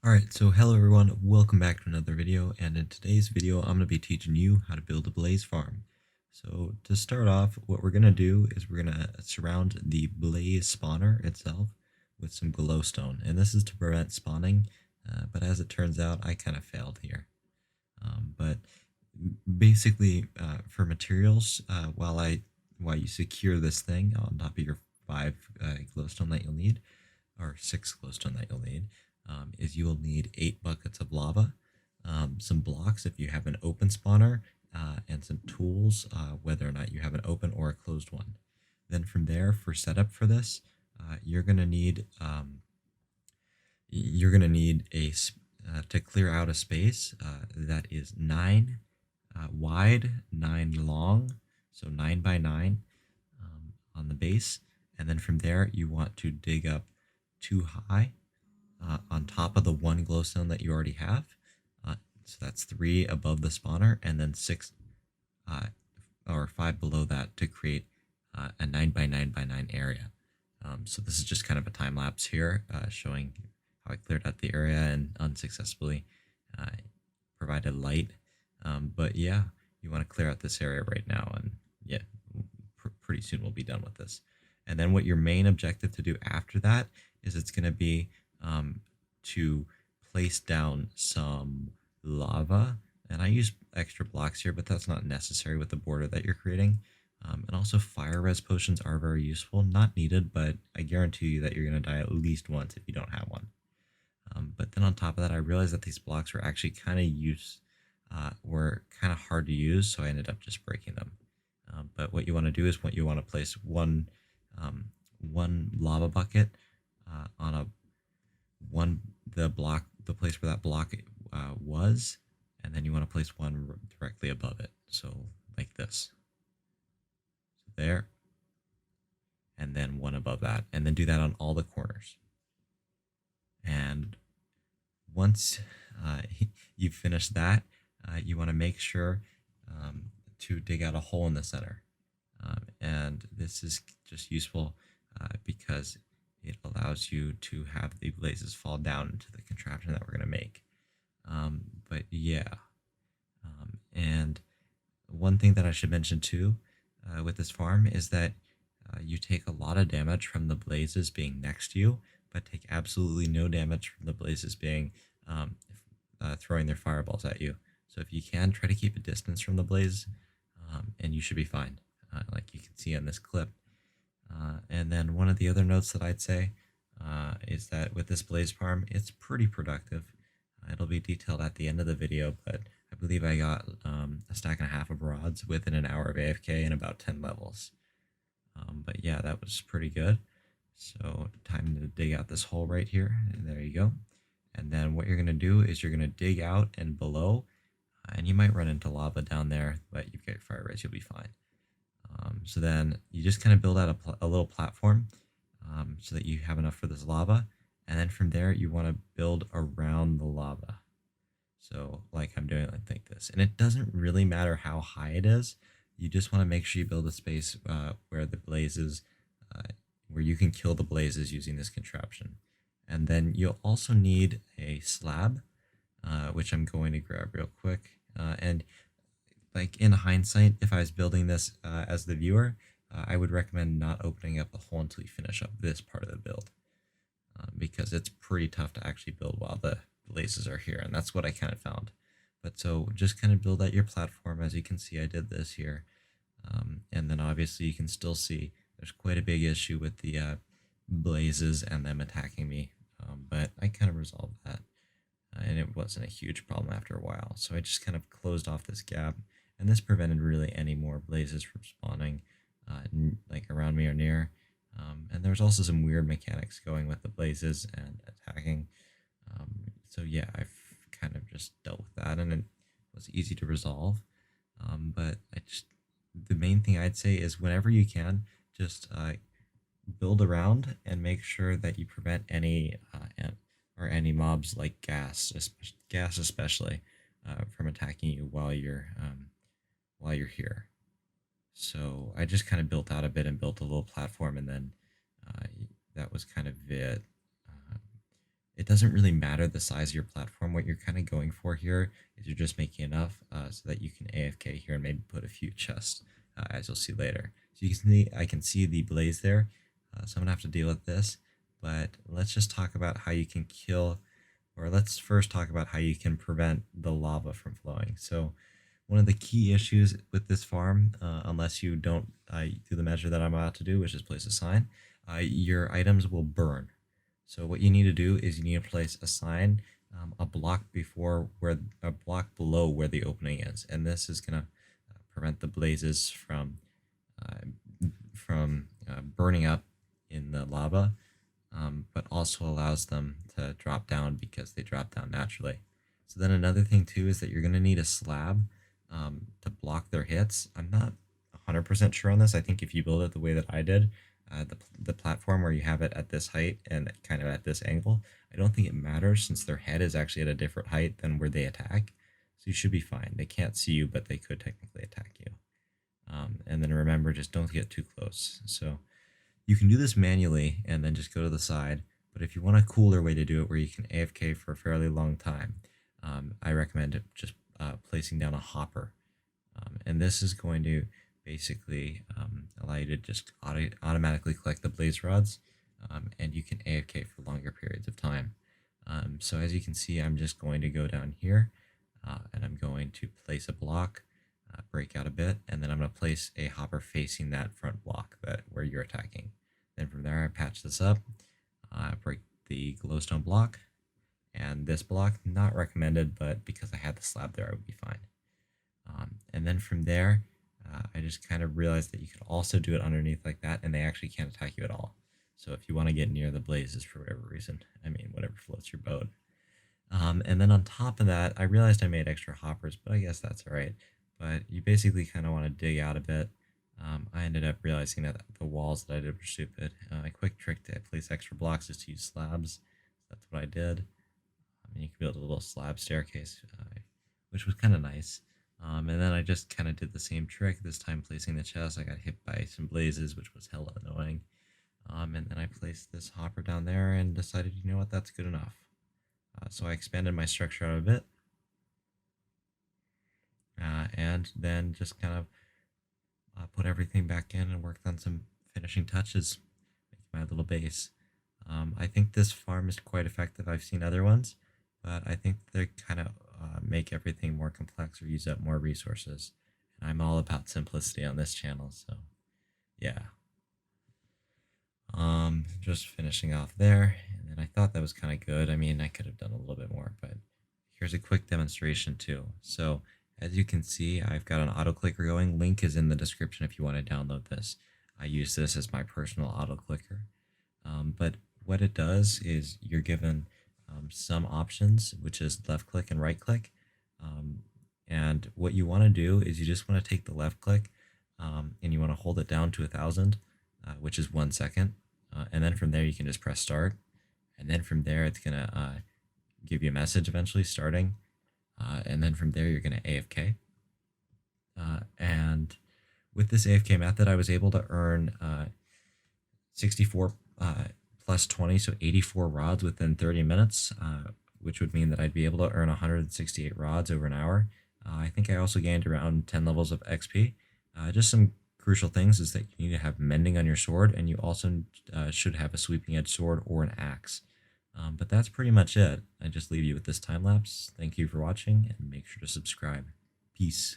Alright, so hello everyone, welcome back to another video, and in today's video I'm going to be teaching you how to build a blaze farm. So to start off, what we're going to do is we're going to surround the blaze spawner itself with some glowstone, and this is to prevent spawning, but as it turns out I kind of failed here. But basically for materials, while you secure this thing on top of your 5 glowstone that you'll need, or 6 glowstone that you'll need, is you will need 8 buckets of lava, some blocks if you have an open spawner, and some tools, whether or not you have an open or a closed one. Then from there, for setup for this, you're gonna need to clear out a space that is 9 wide, 9 long, so 9 by 9 on the base, and then from there you want to dig up 2 high on top of the 1 glowstone that you already have. So that's 3 above the spawner, and then 6 or 5 below that to create a 9 by 9 by 9 area. So this is just kind of a time lapse here showing how I cleared out the area and unsuccessfully provided light. But yeah, you want to clear out this area right now, and yeah, pretty soon we'll be done with this. And then what your main objective to do after that is it's going to be to place down some lava, and I use extra blocks here, but that's not necessary with the border that you're creating. And also fire res potions are very useful, not needed, but I guarantee you that you're going to die at least once if you don't have one. But then on top of that, I realized that these blocks were actually kind of hard to use, so I ended up just breaking them. But what you want to do is you want to place one lava bucket on the place where that block was, and then you want to place one directly above it, so like this. So there, and then one above that, and then do that on all the corners. And once you've finished that, you want to make sure to dig out a hole in the center. And this is just useful because it allows you to have the blazes fall down into the contraption that we're going to make. But yeah, and one thing that I should mention too with this farm is that you take a lot of damage from the blazes being next to you, but take absolutely no damage from the blazes being throwing their fireballs at you. So if you can, try to keep a distance from the blaze, and you should be fine, like you can see in this clip. And then one of the other notes that I'd say is that with this blaze farm, it's pretty productive. It'll be detailed at the end of the video, but I believe I got a stack and a half of rods within an hour of AFK and about 10 levels. But yeah, that was pretty good. So time to dig out this hole right here, and there you go. And then what you're going to do is you're going to dig out and below, and you might run into lava down there, but you've got your fire res, you'll be fine. So then you just kind of build out a little platform so that you have enough for this lava, and then from there you want to build around the lava. So like I'm doing like this, and it doesn't really matter how high it is. You just want to make sure you build a space where the blazes, where you can kill the blazes using this contraption. And then you'll also need a slab, which I'm going to grab real quick. And like in hindsight, if I was building this as the viewer, I would recommend not opening up the hole until you finish up this part of the build, because it's pretty tough to actually build while the blazes are here, and that's what I kind of found. But so just kind of build out your platform. As you can see, I did this here, and then obviously you can still see there's quite a big issue with the blazes and them attacking me, but I kind of resolved that, and it wasn't a huge problem after a while. So I just kind of closed off this gap, and this prevented really any more blazes from spawning like around me or near. And there's also some weird mechanics going with the blazes and attacking. So yeah, I've kind of just dealt with that, and it was easy to resolve. But the main thing I'd say is whenever you can, just build around and make sure that you prevent any mobs like gas especially, from attacking you while you're here. So I just kind of built out a bit and built a little platform, and then that was kind of it. it doesn't really matter the size of your platform. What you're kind of going for here is you're just making enough so that you can AFK here and maybe put a few chests, as you'll see later. So you can see, I can see the blaze there, so I'm gonna have to deal with this. But let's just talk about how you can kill, or let's first talk about how you can prevent the lava from flowing. So one of the key issues with this farm, unless you don't do the measure that I'm about to do, which is place a sign, your items will burn. So what you need to do is you need to place a sign a block below where the opening is, and this is gonna prevent the blazes from burning up in the lava, but also allows them to drop down because they drop down naturally. So then another thing too is that you're gonna need a slab to block their hits. I'm not 100% sure on this. I think if you build it the way that I did, the platform where you have it at this height and kind of at this angle, I don't think it matters since their head is actually at a different height than where they attack. So you should be fine. They can't see you, but they could technically attack you. And then remember, just don't get too close. So you can do this manually and then just go to the side. But if you want a cooler way to do it where you can AFK for a fairly long time, I recommend just placing down a hopper. And this is going to basically allow you to just automatically collect the blaze rods, and you can AFK for longer periods of time. So as you can see, I'm just going to go down here, and I'm going to place a block, break out a bit, and then I'm going to place a hopper facing that front block where you're attacking. Then from there, I patch this up, break the glowstone block, and this block, not recommended, but because I had the slab there, I would be fine. And then from there, I just kind of realized that you could also do it underneath like that, and they actually can't attack you at all. So if you want to get near the blazes for whatever reason, I mean, whatever floats your boat. And then on top of that, I realized I made extra hoppers, but I guess that's all right. But you basically kind of want to dig out a bit. I ended up realizing that the walls that I did were stupid. A quick trick to place extra blocks is to use slabs. That's what I did. And you can build a little slab staircase, which was kind of nice. And then I just kind of did the same trick, this time placing the chest. I got hit by some blazes, which was hella annoying. And then I placed this hopper down there and decided, you know what, that's good enough. So I expanded my structure out a bit. And then just kind of put everything back in and worked on some finishing touches, making my little base. I think this farm is quite effective. I've seen other ones, but I think they kind of make everything more complex or use up more resources. And I'm all about simplicity on this channel, so yeah. Just finishing off there, and then I thought that was kind of good. I mean, I could have done a little bit more, but here's a quick demonstration too. So as you can see, I've got an autoclicker going. Link is in the description if you want to download this. I use this as my personal autoclicker. But what it does is you're given some options, which is left click and right click. And what you want to do is you just want to take the left click and you want to hold it down to 1,000, which is 1 second. And then from there, you can just press start. And then from there, it's going to give you a message eventually starting. And then from there, you're going to AFK. And with this AFK method, I was able to earn 64 plus 20, so 84 rods within 30 minutes, which would mean that I'd be able to earn 168 rods over an hour. I think I also gained around 10 levels of XP. Just some crucial things is that you need to have mending on your sword, and you also should have a sweeping edge sword or an axe. But that's pretty much it. I just leave you with this time lapse. Thank you for watching, and make sure to subscribe. Peace.